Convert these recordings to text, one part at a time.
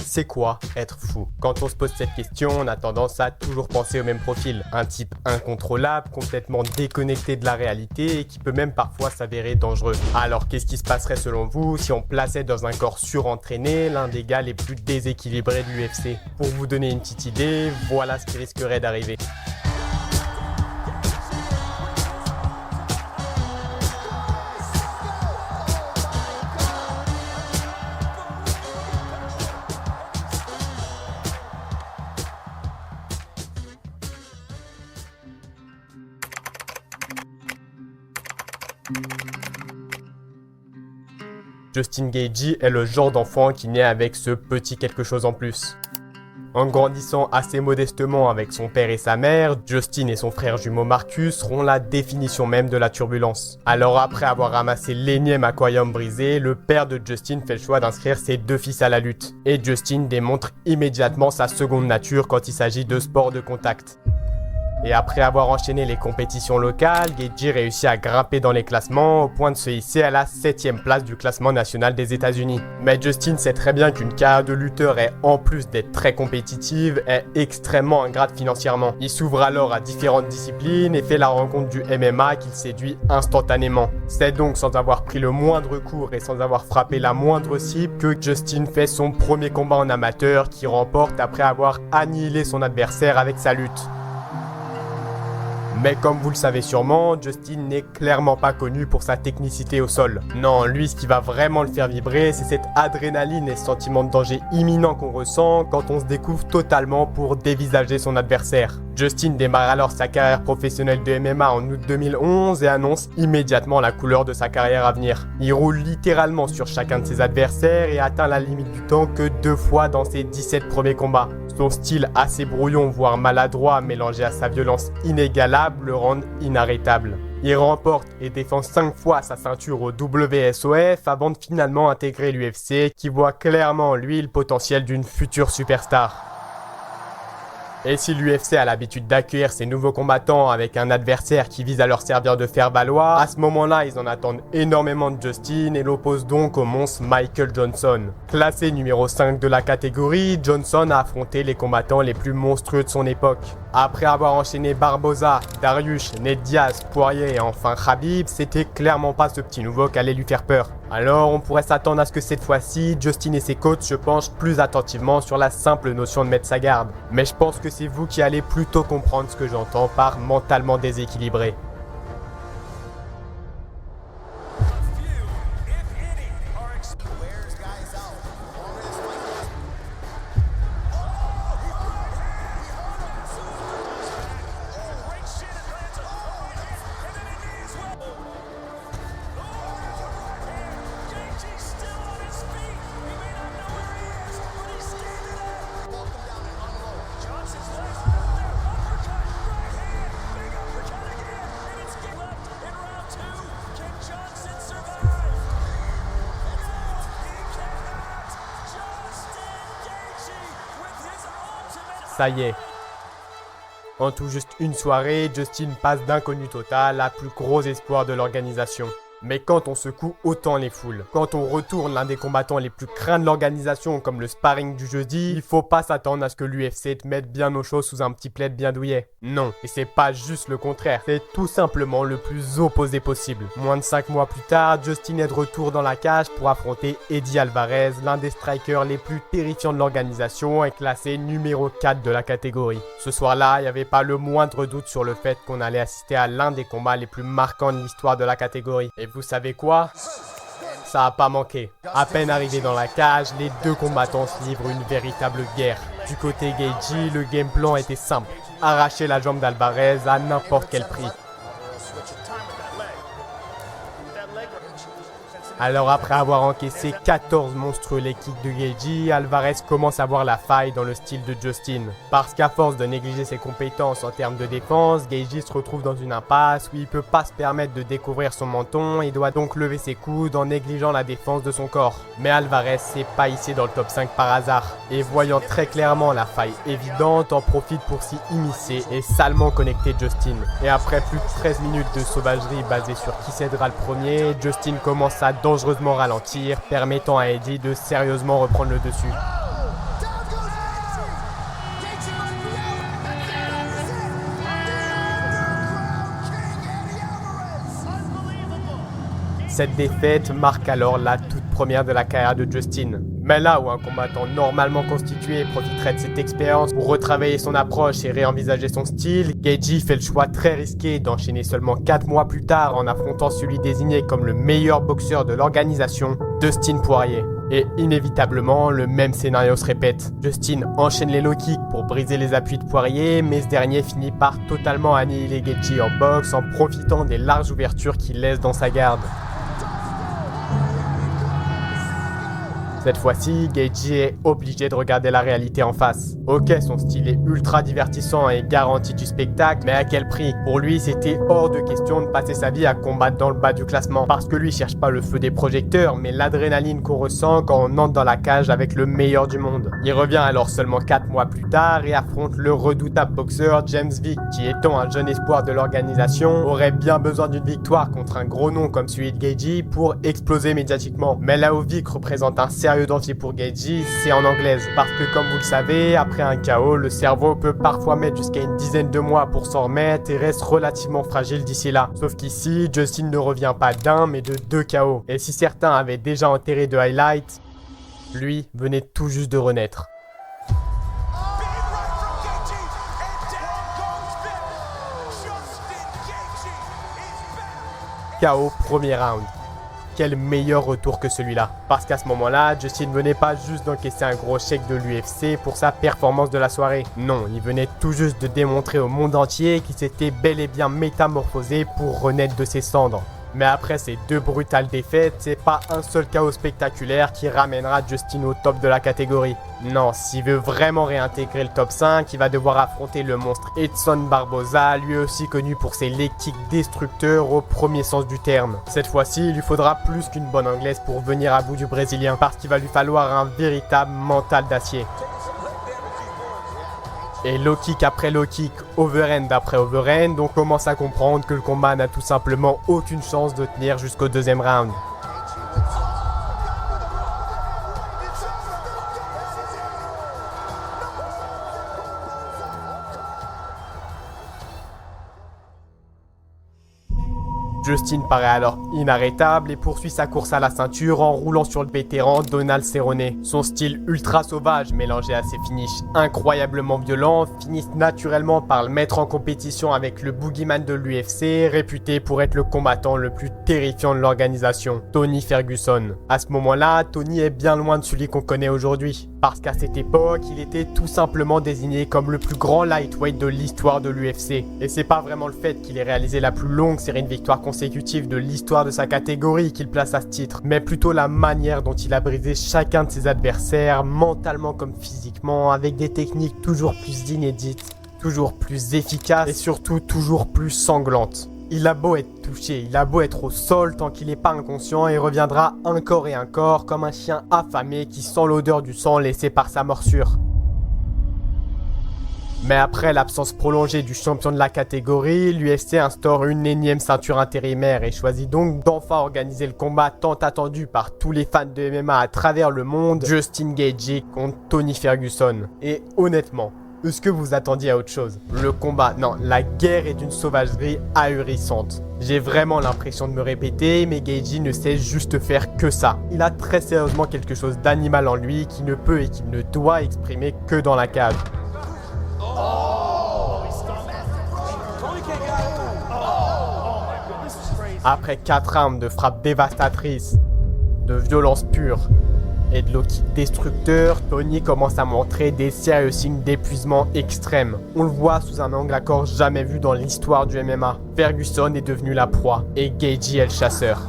C'est quoi être fou? Quand on se pose cette question, on a tendance à toujours penser au même profil. Un type incontrôlable, complètement déconnecté de la réalité et qui peut même parfois s'avérer dangereux. Alors qu'est-ce qui se passerait selon vous si on plaçait dans un corps surentraîné l'un des gars les plus déséquilibrés de l'UFC? Pour vous donner une petite idée, voilà ce qui risquerait d'arriver. Justin Gaethje est le genre d'enfant qui naît avec ce petit quelque chose en plus. En grandissant assez modestement avec son père et sa mère, Justin et son frère jumeau Marcus seront la définition même de la turbulence. Alors après avoir ramassé l'énième aquarium brisé, le père de Justin fait le choix d'inscrire ses deux fils à la lutte. Et Justin démontre immédiatement sa seconde nature quand il s'agit de sport de contact. Et après avoir enchaîné les compétitions locales, Gaethje réussit à grimper dans les classements au point de se hisser à la 7ème place du classement national des États-Unis. Mais Justin sait très bien qu'une carrière de lutteur est, en plus d'être très compétitive, est extrêmement ingrate financièrement. Il s'ouvre alors à différentes disciplines et fait la rencontre du MMA qu'il séduit instantanément. C'est donc sans avoir pris le moindre cours et sans avoir frappé la moindre cible que Justin fait son premier combat en amateur qu'il remporte après avoir annihilé son adversaire avec sa lutte. Mais comme vous le savez sûrement, Justin n'est clairement pas connu pour sa technicité au sol. Non, lui ce qui va vraiment le faire vibrer, c'est cette adrénaline et ce sentiment de danger imminent qu'on ressent quand on se découvre totalement pour dévisager son adversaire. Justin démarre alors sa carrière professionnelle de MMA en août 2011 et annonce immédiatement la couleur de sa carrière à venir. Il roule littéralement sur chacun de ses adversaires et atteint la limite du temps que 2 fois dans ses 17 premiers combats. Son style assez brouillon voire maladroit mélangé à sa violence inégalable le rendent inarrêtable. Il remporte et défend 5 fois sa ceinture au WSOF avant de finalement intégrer l'UFC qui voit clairement en lui le potentiel d'une future superstar. Et si l'UFC a l'habitude d'accueillir ses nouveaux combattants avec un adversaire qui vise à leur servir de faire-valoir, à ce moment-là, ils en attendent énormément de Justin et l'opposent donc au monstre Michael Johnson. Classé numéro 5 de la catégorie, Johnson a affronté les combattants les plus monstrueux de son époque. Après avoir enchaîné Barboza, Dariush, Ned Diaz, Poirier et enfin Khabib, c'était clairement pas ce petit nouveau qui allait lui faire peur. Alors on pourrait s'attendre à ce que cette fois-ci, Justin et ses coachs se penchent plus attentivement sur la simple notion de mettre sa garde. Mais je pense que c'est vous qui allez plutôt comprendre ce que j'entends par mentalement déséquilibré. Ça y est. En tout juste une soirée, Justin passe d'inconnu total à plus gros espoir de l'organisation. Mais quand on secoue autant les foules, quand on retourne l'un des combattants les plus craints de l'organisation comme le sparring du jeudi, il faut pas s'attendre à ce que l'UFC te mette bien au chaud sous un petit plaid bien douillet. Non, et c'est pas juste le contraire, c'est tout simplement le plus opposé possible. Moins de 5 mois plus tard, Justin est de retour dans la cage pour affronter Eddie Alvarez, l'un des strikers les plus terrifiants de l'organisation et classé numéro 4 de la catégorie. Ce soir-là, il n'y avait pas le moindre doute sur le fait qu'on allait assister à l'un des combats les plus marquants de l'histoire de la catégorie. Et vous savez quoi? Ça a pas manqué. À peine arrivé dans la cage, les deux combattants se livrent une véritable guerre. Du côté Gaethje, le game plan était simple. Arracher la jambe d'Alvarez à n'importe quel prix. Alors après avoir encaissé 14 monstrueux leg kicks de Gaethje, Alvarez commence à voir la faille dans le style de Justin. Parce qu'à force de négliger ses compétences en termes de défense, Gaethje se retrouve dans une impasse où il peut pas se permettre de découvrir son menton et doit donc lever ses coudes en négligeant la défense de son corps. Mais Alvarez s'est pas hissé dans le top 5 par hasard, et voyant très clairement la faille évidente, en profite pour s'y immiscer et salement connecter Justin. Et après plus de 13 minutes de sauvagerie basée sur qui cédera le premier, Justin commence à dangereusement ralentir, permettant à Eddie de sérieusement reprendre le dessus. Cette défaite marque alors la toute première de la carrière de Justin. Mais là où un combattant normalement constitué profiterait de cette expérience pour retravailler son approche et réenvisager son style, Gaethje fait le choix très risqué d'enchaîner seulement 4 mois plus tard en affrontant celui désigné comme le meilleur boxeur de l'organisation, Dustin Poirier. Et inévitablement, le même scénario se répète. Justin enchaîne les low kicks pour briser les appuis de Poirier, mais ce dernier finit par totalement annihiler Gaethje en boxe en profitant des larges ouvertures qu'il laisse dans sa garde. Cette fois-ci, Gaethje est obligé de regarder la réalité en face. Ok, son style est ultra divertissant et garantit du spectacle, mais à quel prix? Pour lui, c'était hors de question de passer sa vie à combattre dans le bas du classement. Parce que lui cherche pas le feu des projecteurs, mais l'adrénaline qu'on ressent quand on entre dans la cage avec le meilleur du monde. Il revient alors seulement 4 mois plus tard et affronte le redoutable boxeur James Vick, qui étant un jeune espoir de l'organisation, aurait bien besoin d'une victoire contre un gros nom comme celui de Gaethje pour exploser médiatiquement. Mais là où Vick représente un sérieux danger pour Gaethje, c'est en anglaise. Parce que comme vous le savez, après un KO, le cerveau peut parfois mettre jusqu'à une dizaine de mois pour s'en remettre et reste relativement fragile d'ici là. Sauf qu'ici, Justin ne revient pas d'un mais de 2 KO. Et si certains avaient déjà enterré de highlights, lui venait tout juste de renaître. KO premier round. Quel meilleur retour que celui-là. Parce qu'à ce moment-là, Justin venait pas juste d'encaisser un gros chèque de l'UFC pour sa performance de la soirée. Non, il venait tout juste de démontrer au monde entier qu'il s'était bel et bien métamorphosé pour renaître de ses cendres. Mais après ces 2 brutales défaites, c'est pas un seul KO spectaculaire qui ramènera Justin au top de la catégorie. Non, s'il veut vraiment réintégrer le top 5, il va devoir affronter le monstre Edson Barboza, lui aussi connu pour ses leg kicks destructeurs au premier sens du terme. Cette fois-ci, il lui faudra plus qu'une bonne anglaise pour venir à bout du Brésilien, parce qu'il va lui falloir un véritable mental d'acier. Et low kick après low kick, overhand après overhand, on commence à comprendre que le combat n'a tout simplement aucune chance de tenir jusqu'au 2e round. Justin paraît alors inarrêtable et poursuit sa course à la ceinture en roulant sur le vétéran Donald Cerrone. Son style ultra sauvage mélangé à ses finishes incroyablement violents finissent naturellement par le mettre en compétition avec le boogeyman de l'UFC, réputé pour être le combattant le plus terrifiant de l'organisation, Tony Ferguson. À ce moment-là, Tony est bien loin de celui qu'on connaît aujourd'hui. Parce qu'à cette époque, il était tout simplement désigné comme le plus grand lightweight de l'histoire de l'UFC. Et c'est pas vraiment le fait qu'il ait réalisé la plus longue série de victoires consécutives de l'histoire de sa catégorie qu'il place à ce titre, mais plutôt la manière dont il a brisé chacun de ses adversaires, mentalement comme physiquement, avec des techniques toujours plus inédites, toujours plus efficaces et surtout toujours plus sanglantes. Il a beau être touché, il a beau être au sol, tant qu'il n'est pas inconscient, il reviendra encore et encore comme un chien affamé qui sent l'odeur du sang laissé par sa morsure. Mais après l'absence prolongée du champion de la catégorie, l'UFC instaure une énième ceinture intérimaire et choisit donc d'enfin organiser le combat tant attendu par tous les fans de MMA à travers le monde, Justin Gaethje contre Tony Ferguson. Et honnêtement, est-ce que vous attendiez à autre chose? Le combat, non, la guerre est d'une sauvagerie ahurissante. J'ai vraiment l'impression de me répéter, mais Gaethje ne sait juste faire que ça. Il a très sérieusement quelque chose d'animal en lui qui ne peut et qui ne doit exprimer que dans la cage. Après 4 rounds de frappes dévastatrices, de violence pure et de low kick destructeur, Tony commence à montrer des sérieux signes d'épuisement extrême. On le voit sous un angle encore jamais vu dans l'histoire du MMA. Ferguson est devenu la proie et Gaethje est le chasseur.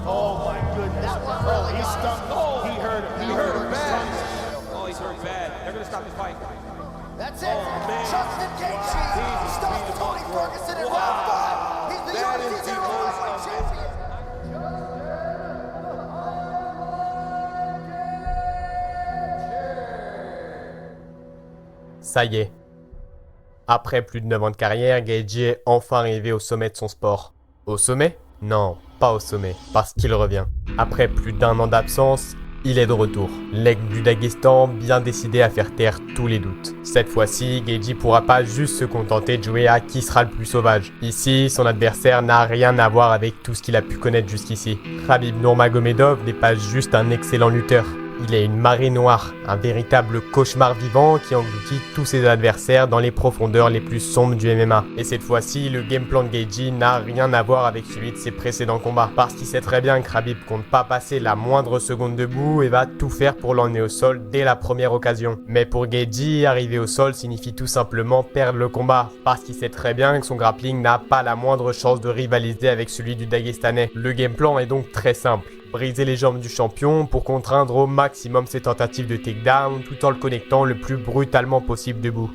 Ça y est. Après plus de 9 ans de carrière, Gaethje est enfin arrivé au sommet de son sport. Au sommet? Non, pas au sommet, parce qu'il revient. Après plus d'1 an d'absence, il est de retour. L'aigle du Daghestan bien décidé à faire taire tous les doutes. Cette fois-ci, Gaethje pourra pas juste se contenter de jouer à qui sera le plus sauvage. Ici, son adversaire n'a rien à voir avec tout ce qu'il a pu connaître jusqu'ici. Khabib Nurmagomedov n'est pas juste un excellent lutteur. Il est une marée noire, un véritable cauchemar vivant qui engloutit tous ses adversaires dans les profondeurs les plus sombres du MMA. Et cette fois-ci, le game plan de Gaethje n'a rien à voir avec celui de ses précédents combats. Parce qu'il sait très bien que Khabib compte pas passer la moindre seconde debout et va tout faire pour l'emmener au sol dès la première occasion. Mais pour Gaethje, arriver au sol signifie tout simplement perdre le combat. Parce qu'il sait très bien que son grappling n'a pas la moindre chance de rivaliser avec celui du Dagestanais. Le game plan est donc très simple. Briser les jambes du champion pour contraindre au maximum ses tentatives de takedown tout en le connectant le plus brutalement possible debout.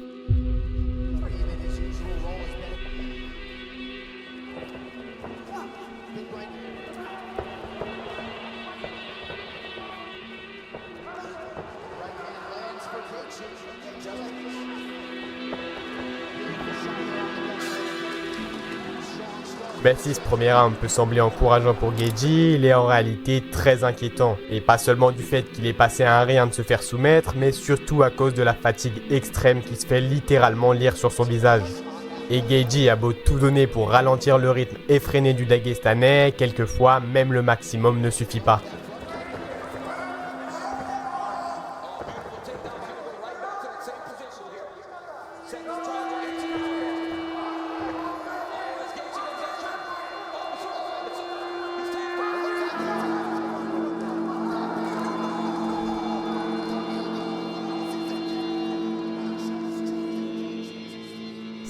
Mais si ce premier round peut sembler encourageant pour Gaethje, il est en réalité très inquiétant. Et pas seulement du fait qu'il est passé à un rien de se faire soumettre, mais surtout à cause de la fatigue extrême qui se fait littéralement lire sur son visage. Et Gaethje a beau tout donner pour ralentir le rythme effréné du Dagestanais, quelquefois même le maximum ne suffit pas.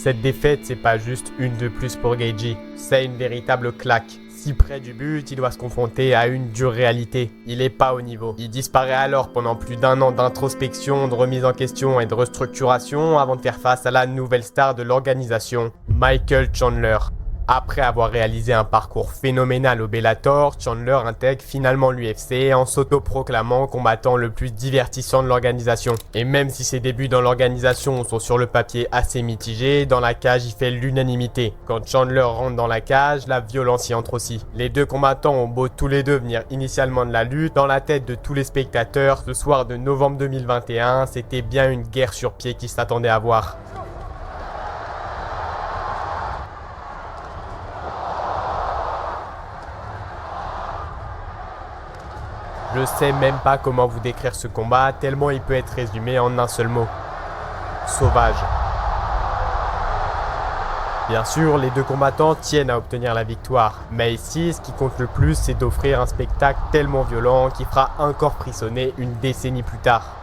Cette défaite, c'est pas juste une de plus pour Gaethje, c'est une véritable claque. Si près du but, il doit se confronter à une dure réalité. Il est pas au niveau. Il disparaît alors pendant plus d'1 an d'introspection, de remise en question et de restructuration avant de faire face à la nouvelle star de l'organisation, Michael Chandler. Après avoir réalisé un parcours phénoménal au Bellator, Chandler intègre finalement l'UFC en s'autoproclamant combattant le plus divertissant de l'organisation. Et même si ses débuts dans l'organisation sont sur le papier assez mitigés, dans la cage il fait l'unanimité. Quand Chandler rentre dans la cage, la violence y entre aussi. Les deux combattants ont beau tous les deux venir initialement de la lutte, dans la tête de tous les spectateurs, ce soir de novembre 2021, c'était bien une guerre sur pied qui s'attendait à voir. Je sais même pas comment vous décrire ce combat, tellement il peut être résumé en un seul mot. Sauvage. Bien sûr, les deux combattants tiennent à obtenir la victoire, mais ici, ce qui compte le plus, c'est d'offrir un spectacle tellement violent qui fera encore frissonner une décennie plus tard.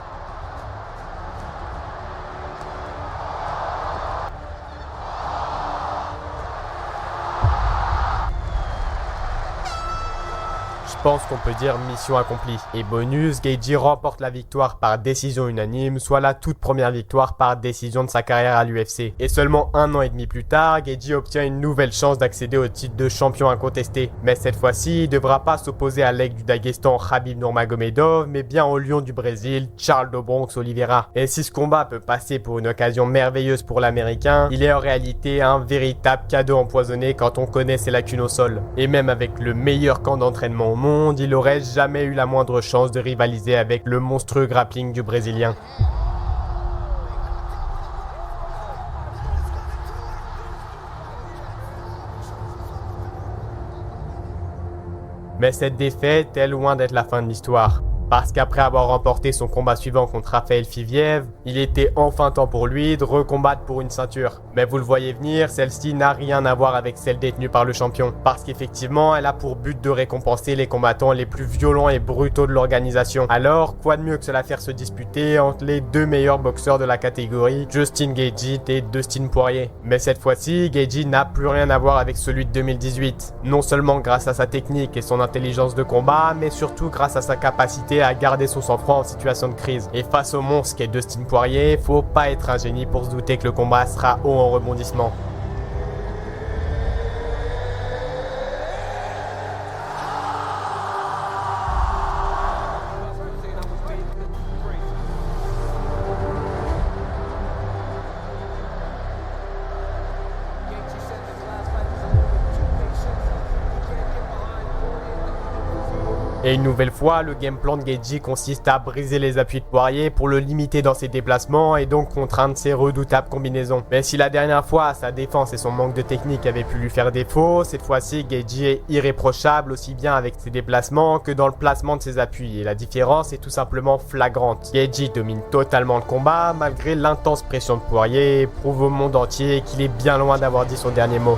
Je pense qu'on peut dire mission accomplie. Et bonus, Gaethje remporte la victoire par décision unanime, soit la toute première victoire par décision de sa carrière à l'UFC. Et seulement 1 an et demi plus tard, Gaethje obtient une nouvelle chance d'accéder au titre de champion incontesté. Mais cette fois-ci, il ne devra pas s'opposer à l'aigle du Daghestan Khabib Nurmagomedov, mais bien au lion du Brésil, Charles do Bronx Oliveira. Et si ce combat peut passer pour une occasion merveilleuse pour l'Américain, il est en réalité un véritable cadeau empoisonné quand on connaît ses lacunes au sol. Et même avec le meilleur camp d'entraînement au monde, il aurait jamais eu la moindre chance de rivaliser avec le monstrueux grappling du Brésilien. Mais cette défaite est loin d'être la fin de l'histoire. Parce qu'après avoir remporté son combat suivant contre Rafael Fiviev, il était enfin temps pour lui de recombattre pour une ceinture. Mais vous le voyez venir, celle-ci n'a rien à voir avec celle détenue par le champion. Parce qu'effectivement, elle a pour but de récompenser les combattants les plus violents et brutaux de l'organisation. Alors, quoi de mieux que se la faire se disputer entre les deux meilleurs boxeurs de la catégorie, Justin Gaethje et Dustin Poirier. Mais cette fois-ci, Gaethje n'a plus rien à voir avec celui de 2018. Non seulement grâce à sa technique et son intelligence de combat, mais surtout grâce à sa capacité à garder son sang-froid en situation de crise. Et face au monstre qu'est Dustin Poirier, faut pas être un génie pour se douter que le combat sera haut en rebondissement. Et une nouvelle fois, le game plan de Geji consiste à briser les appuis de Poirier pour le limiter dans ses déplacements et donc contraindre ses redoutables combinaisons. Mais si la dernière fois, sa défense et son manque de technique avaient pu lui faire défaut, cette fois-ci, Geji est irréprochable aussi bien avec ses déplacements que dans le placement de ses appuis, et la différence est tout simplement flagrante. Geji domine totalement le combat malgré l'intense pression de Poirier et prouve au monde entier qu'il est bien loin d'avoir dit son dernier mot.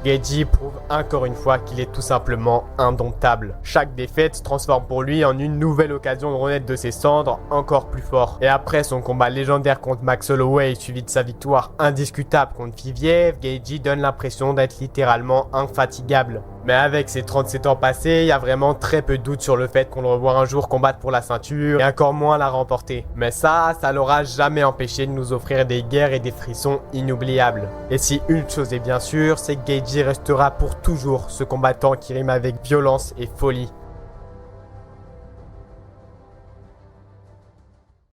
Geji prouve encore une fois qu'il est tout simplement indomptable. Chaque défaite se transforme pour lui en une nouvelle occasion de renaître de ses cendres encore plus fort. Et après son combat légendaire contre Max Holloway suivi de sa victoire indiscutable contre Fiviev, Geji donne l'impression d'être littéralement infatigable. Mais avec ses 37 ans passés, il y a vraiment très peu de doute sur le fait qu'on le revoit un jour combattre pour la ceinture et encore moins la remporter. Mais ça l'aura jamais empêché de nous offrir des guerres et des frissons inoubliables. Et si une chose est bien sûre, c'est que Geji restera pour toujours ce combattant qui rime avec violence et folie.